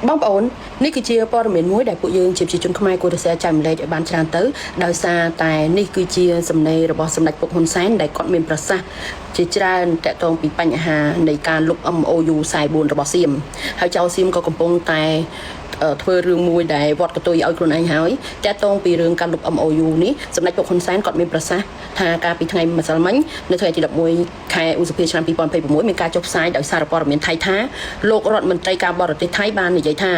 បងប្អូននេះគឺជាព័ត៌មានមួយដែលពួកយើងជាប្រជាជនខ្មែរគួរតែ share ចែករំលែកឲ្យបានច្រើនទៅដោយសារតែនេះគឺជាសំណេររបស់សម្ដេចពុកហ៊ុនសែនដែលគាត់មានប្រសាសន៍ជាច្រើនតាក់ទងពីបញ្ហានៃការលុប MOU 44របស់សៀមហើយចៅសៀមក៏កំពុងតែធ្វើរឿងមួយដែលវត្តកតុយឲ្យខ្លួនឯងហើយតាក់ទងពីរឿងការលុប MOU នេះសម្ដេចពុកហ៊ុនសែនគាត់មានប្រសាសន៍ថាកាលពីថ្ងៃម្សិលមិញនៅថ្ងៃទី11ខែឧសភាឆ្នាំ2026មានការចុះផ្សាយដោយសារព័ត៌មានថៃថាលោករដ្ឋមន្ត្រីការបរទេសថៃបាននិយាយថា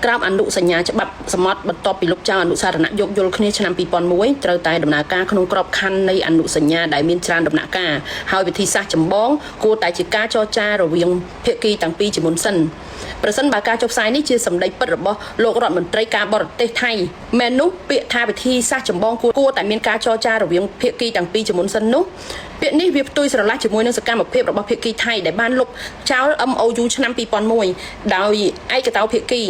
ក្រោមអនុសញ្ញាច្បាប់សមុទ្របន្ទាប់ពីលោកចៅអនុសារណៈយោគយល់គ្នាឆ្នាំ2001ត្រូវតែដំណើរការក្នុងក្របខ័ណ្ឌនៃអនុសញ្ញាដែលមានច្រើនដំណាក់កាលហើយវិធីសាស្ត្រចម្បងគួរតែជាការចរចារវាងភាគីទាំងពីរជាមុនសិនប្រសិនបើការចុះផ្សាយនេះជាសម្ដីពិតរបស់លោករដ្ឋមន្ត្រីការបរទេសថៃមែននោះពាក្យថាវិធីសាស្ត្រចម្បងគួរតែមានការចរចារវាងភាគីទាំងពីរជាមុនសិននោះពាក្យនេះវាផ្ទុយស្រឡះជាមួយនឹងសកម្មភាពរបស់ភាគីថៃដែលបានលុបចោល MOU ឆ្នាំ2001ដោយឯកតោភាគី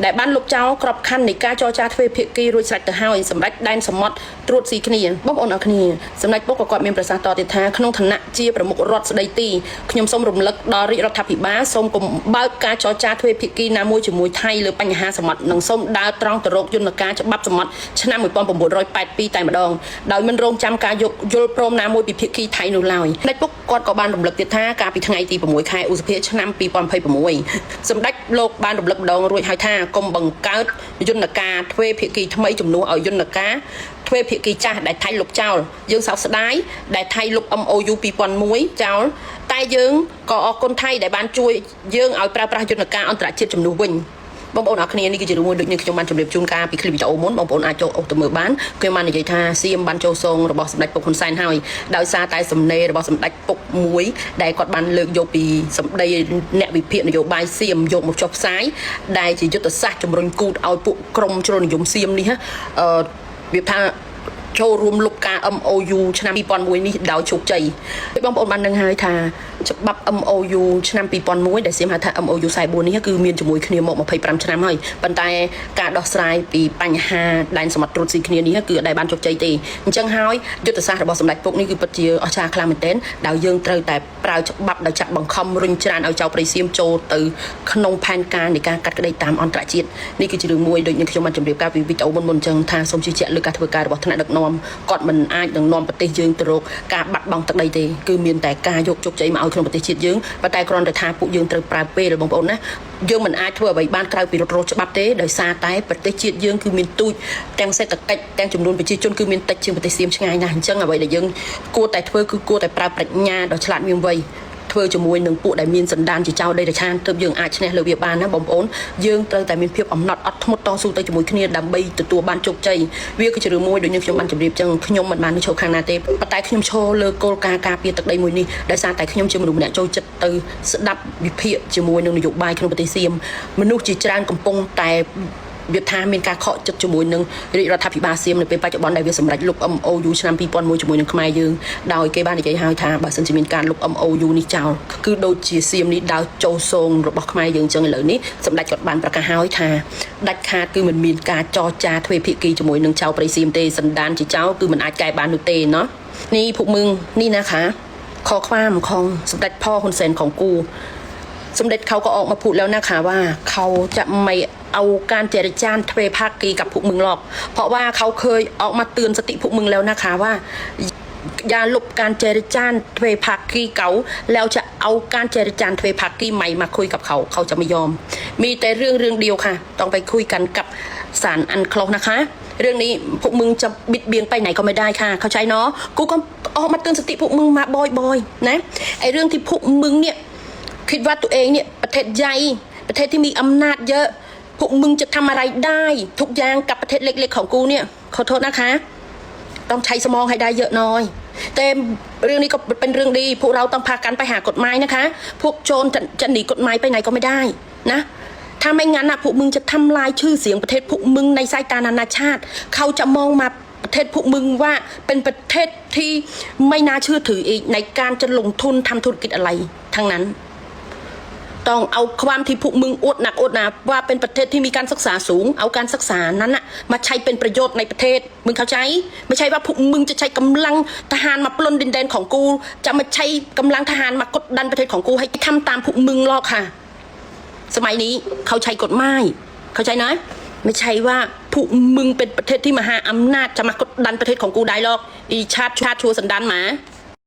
ដែលបានលុបចោលក្របខ័ណ្ឌនៃការចរចាទ្វេភាគីរួចស្រេចទៅហើយសម្រាប់ដែនសមុទ្រត្រួតស៊ីគ្នាបងប្អូនអរគ្នាសម្ដេចពុកក៏គាត់មានប្រសាសន៍តទៀតថាក្នុងឋានៈជាប្រមុខរដ្ឋស្ដីទីខ្ញុំសូមរំលឹកដល់រាជរដ្ឋាភិបាលសូមកុំបើកការចរចាទ្វេភាគីណាមួយជាមួយថៃលើបញ្ហាសមុទ្រនិងសូមដើរត្រង់ទៅរកយន្តការច្បាប់សមុទ្រឆ្នាំ1982តែម្ដងដោយមិនរងចាំការយកយល់ព្រមណាមួយពីភាគីថៃនោះឡើយសម្ដេចពុកគាត់ក៏បានរំលឹកទៀតថាកាលពីថ្ងៃទី6ខែឧសភាឆ្នាំ2026សម្ដេចលោកបានរំលឹកម្ដងរួចហើយថាកុំបង្កើតយន្តការទ្វេភាគីថ្មីជំនួសឲ្យយន្តការទ្វេភាគីចាស់ដែលថៃលុបចោលយើងសោកស្ដាយដែលថៃលុប MOU 2001ចោលតែយើងក៏អរគុណថៃដែលបានជួយយើងឲ្យប្រើប្រាស់យន្តការអន្តរជាតិជំនួសវិញបងប្អូនអរគ្នានេះគឺជារឿងមួយដូចនេះខ្ញុំបានជម្រាបជូនការពីคลิปវីដេអូមុនបងប្អូនអាចចូលអុសទៅមើលបានខ្ញុំបាននិយាយថាសៀមបានចូលសងរបស់សម្ដេចពុកហ៊ុនសែនហើយដោយសារតែសំណេររបស់សម្ដេចពុកមួយដែលគាត់បានលើកយកពីសម្ដីអ្នកវិភាគនយោបាយសៀមយកមកចុះផ្សាយដែលជាយុទ្ធសាស្ត្រជំរុញគូតឲ្យពួកក្រុមជ្រុលនិយមសៀមនេះវាថាចូលរួមលុបការ MOU ឆ្នាំ2001នេះដោយជោគជ័យបងប្អូនបានដឹងហើយថាច្បាប់ MOU ឆ្នាំ2001ដែលសៀមហៅថា MOU 44នេះគឺមានជាមួយគ្នាមក25ឆ្នាំហើយប៉ុន្តែការដោះស្រាយពីបញ្ហាដែនសមុទ្រត្រួតស៊ីគ្នានេះគឺដែលបានជោគជ័យទេអញ្ចឹងហើយយុទ្ធសាស្ត្ររបស់សម្ដេចពុកនេះគឺពិតជាអស្ចារ្យខ្លាំងមែនទែនដោយយើងត្រូវតែប្រើច្បាប់ដោយចាក់បង្ខំរុញច្រានឲ្យចៅព្រៃសៀមចូលទៅក្នុងផែនការនៃការកាត់ក្តីតាមអន្តរជាតិនេះគឺជារឿងមួយដូចនេះខ្ញុំបានជម្រាបការពីវីដេអូមុនអញ្ចឹងថាសូមជឿជាក់លើការធ្វើការរបស់ថ្នាក់ដឹកនាំគាត់មិនអាចនឹងនាំប្រទេសយើងទៅរកការបាត់បង់ទឹកដីទេគឺមានតែការយកជោគជ័យមកឲ្យក្នុងប្រទេសជាតិយើងប៉ុន្តែគ្រាន់តែថាពួកយើងត្រូវប្រើពេលបងប្អូនណាយើងមិនអាចធ្វើអ្វីបានក្រៅពីរត់រោច្បាប់ទេដោយសារតែប្រទេសជាតិយើងគឺមានទូចទាំងសេដ្ឋកិច្ចទាំងចំនួនប្រជាជនគឺមានតិចជាងប្រទេសសៀមឆ្ងាយណាស់អញ្ចឹងអ្វីដែលយើងគួរតែធ្វើគឺគួរតែប្រើប្រាជ្ញាដ៏ឆ្លាតវៃវៃធ្វើជាមួយនឹងពួកដែលមានសន្តានជាចៅដីរឆានទើបយើងអាចឈ្នះលើវាបានណាបងប្អូនយើងត្រូវតែមានភាពអំណត់អត់ធ្មត់តស៊ូទៅជាមួយគ្នាដើម្បីទទួលបានជោគជ័យវាគឺជារឿងមួយដូចនេះខ្ញុំបានជម្រាបចឹងខ្ញុំមិនបានឈរខាងណាទេប៉ុន្តែខ្ញុំឈរលើគោលការណ៍ការពារទឹកដីមួយនេះដោយសារតែខ្ញុំជាមនុស្សម្នាក់ចូលចិត្តទៅស្ដាប់វិភាគជាមួយនឹងនយោបាយក្នុងប្រទេសសៀមមនុស្សជាច្រើនកំពុងតែវាថាមានការខកចិត្តជាមួយនឹងរាជរដ្ឋាភិបាលសៀមនៅពេលបច្ចុប្បន្នដែលវាសម្រេចលុប MOU ឆ្នាំ2001ជាមួយនឹងខ្មែរយើងដោយគេបាននិយាយហើយថាបើសិនជាមានការលុប MOU នេះចោលគឺដូចជាសៀមនេះដើរចូលសងរបស់ខ្មែរយើងចឹងឥឡូវនេះសម្ដេចគាត់បានប្រកាសហើយថាដាច់ខាតគឺមិនមានការចរចាទ្វេភាគីជាមួយនឹងចៅព្រៃសៀមទេសន្តានជាចៅគឺមិនអាចកែបាននោះទេណោះនេះភុកមឹងនេះណាខាខខ្វាមของសម្ដេចพ่อហ៊ុនសែនของกูสมเด็จเขาก็ออกมาพูดแล้วนะคะว่าเขาจะไม่เอาการเจรจาทเวภาคีกับพวกมึงหรอกเพราะว่าเขาเคยออกมาเตือนสติพวกมึงแล้วนะคะว่าอย่าหลบการเจรจาทเวภาคีเก่าแล้วจะเอาการเจรจาทเวภาคีใหม่มาคุยกับเขาเขาจะไม่ยอมมีแต่เรื่องเดียวค่ะต้องไปคุยกันกับศาลอันคลองนะคะเรื่องนี้พวกมึงจะบิดเบียนไปไหนก็ไม่ได้ค่ะเข้าใจเนาะกูก็ออกมาเตือนสติพวกมึงมาบ่อยๆนะไอเรื่องที่พวกมึงเนี่ยคิดว่าตัวเองเนี่ยประเทศใหญ่ประเทศที่มีอำนาจเยอะพวกมึงจะทำอะไรได้ทุกอย่างกับประเทศเล็กๆของกูเนี่ยขอโทษนะคะต้องใช้สมองให้ได้เยอะหน่อยแต่เรื่องนี้ก็เป็นเรื่องดีพวกเราต้องพากันไปหากฎหมายนะคะพวกโจรจะหนีกฎหมายไปไหนก็ไม่ได้นะถ้าไม่งั้นนะพวกมึงจะทำลายชื่อเสียงประเทศพวกมึงในสายตานานาชาติเขาจะมองมาประเทศพวกมึงว่าเป็นประเทศที่ไม่น่าเชื่อถืออีกในการจะลงทุนทำธุรกิจอะไรทั้งนั้นต้องเอาความที่พวกมึงอดหนักอดหนาว่าเป็นประเทศที่มีการศึกษาสูงเอาการศึกษานั้นน่ะมาใช้เป็นประโยชน์ในประเทศมึงเข้าใจไม่ใช่ว่าพวกมึงจะใช้กำลังทหารมาปล้นดินแดนของกูจะมาใช้กำลังทหารมากดดันประเทศของกูให้ทำตามพวกมึงหรอกค่ะ สมัยนี้เขาใช้กฎหมายเขาใช้นะไม่ใช่ว่าผู้มึงเป็นประเทศที่มหาอำนาจจะมากดดันประเทศของกูได้หรอกอีชาติชัวสันดานหมา